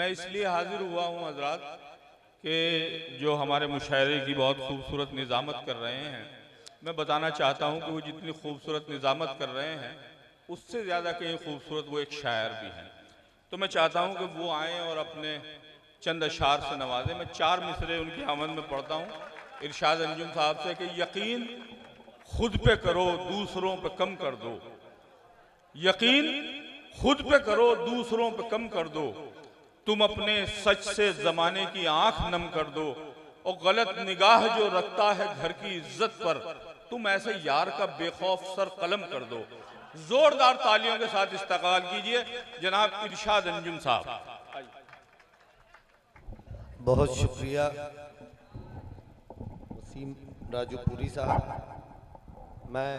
मैं इसलिए हाजिर हुआ हूँ हजरात कि जो हमारे मुशायरे की बहुत खूबसूरत निज़ामत कर रहे हैं, मैं बताना चाहता हूँ कि वो जितनी खूबसूरत निज़ामत कर रहे हैं उससे ज़्यादा कहीं खूबसूरत वो एक शायर भी हैं। तो मैं चाहता हूँ कि वो आएँ और अपने चंद अशार से नवाजें। मैं 4 मिसरे उनकी आमद में पढ़ता हूँ इरशाद अंजुम साहब से कि यकीन खुद पे करो दूसरों पे कम कर दो, यकीन खुद पे करो दूसरों पे कम कर दो, तुम अपने सच से जमाने की आंख नम कर दो, और गलत निगाह जो रखता है घर की इज्जत पर, तुम ऐसे यार का बेखौफ सर कलम कर दो। जोरदार तालियों के साथ इस्तकबाल कीजिए जनाब इरशाद अंजुम साहब। बहुत शुक्रिया वसीम राजूपुरी साहब। मैं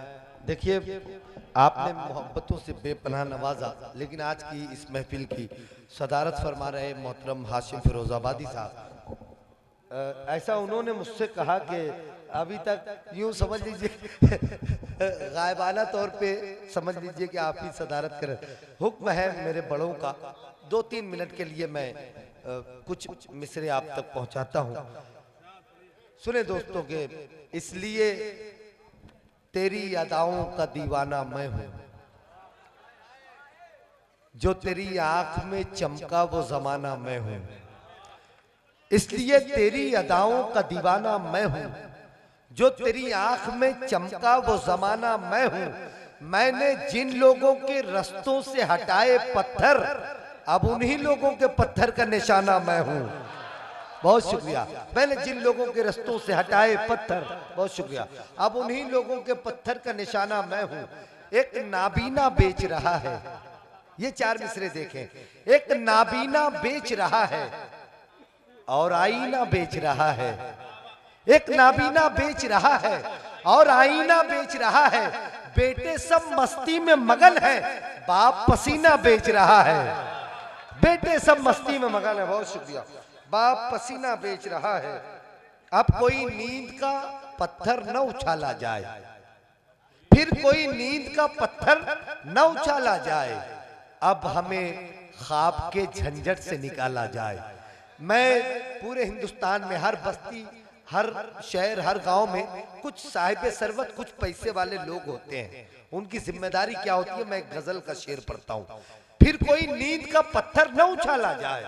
देखिए आपने मोहब्बतों से बेपनाह नवाजा, लेकिन आज की इस महफिल की सदारत फरमा रहे मोहतरम हाशिम फिरोजाबादी साहब, ऐसा उन्होंने मुझसे कहा कि अभी तक यूं समझ लीजिए गायबाना तौर पे समझ लीजिए कि आप ही सदारत करें। हुक्म है मेरे बड़ों का, 2-3 मिनट के लिए मैं कुछ मिसरे आप तक पहुंचाता हूं। सुने दोस्तों के, इसलिए तेरी अदाओं का दीवाना मैं हूं, जो तेरी आंख में चमका वो जमाना मैं हूं। इसलिए तेरी अदाओं का दीवाना मैं हूं, जो तेरी आंख में चमका वो जमाना मैं हूं। मैंने जिन लोगों के रस्तों से हटाए पत्थर, अब उन्हीं लोगों के पत्थर का निशाना मैं हूं। बहुत शुक्रिया। मैंने जिन लोगों के रस्तों से हटाए पत्थर, बहुत शुक्रिया, अब उन्हीं लोगों के पत्थर का निशाना मैं हूं। एक नाबीना बेच रहा है, ये 4 मिसरे देखें। एक नाबीना बेच रहा है और आईना बेच रहा है। एक नाबीना बेच रहा है और आईना बेच रहा है। बेटे सब मस्ती में मगन है, बाप पसीना बेच रहा है। बेटे सब मस्ती में मगन है, बहुत शुक्रिया, बाप पसीना बेच रहा है। अब कोई नींद का पत्थर न उछाला जाए, फिर कोई नींद का पत्थर न उछाला जाए, अब हमें ख्वाब के झंझट से निकाला जाए। मैं पूरे हिंदुस्तान में हर बस्ती, हर शहर, हर गांव में कुछ साहिब सरवत, कुछ पैसे वाले लोग होते हैं। उनकी जिम्मेदारी क्या होती है, मैं गजल का शेर पढ़ता हूं। फिर कोई नींद का पत्थर न उछाला जाए,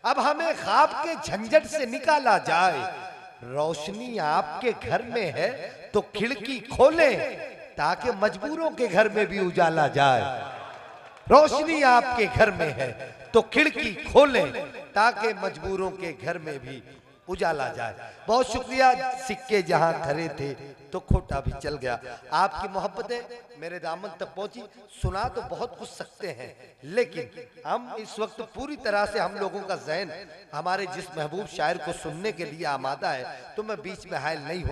अब हमें ख्वाब के झंझट से निकाला जाए। रोशनी आपके घर में है तो खिड़की खोलें, ताकि मजबूरों के घर में भी उजाला जाए। रोशनी आपके घर में है तो खिड़की खोलें, ताकि मजबूरों के घर में भी उजाला जाए। बहुत शुक्रिया। सिक्के जहां खरे थे तो खोटा भी चल गया। आपकी मोहब्बतें मेरे दामन तक पहुंची। सुना तो बहुत कुछ सकते हैं, लेकिन हम इस वक्त पूरी तरह से हम लोगों का ज़हन हमारे जिस महबूब शायर को सुनने के लिए आमादा है, तो मैं बीच में हायल नहीं हूं।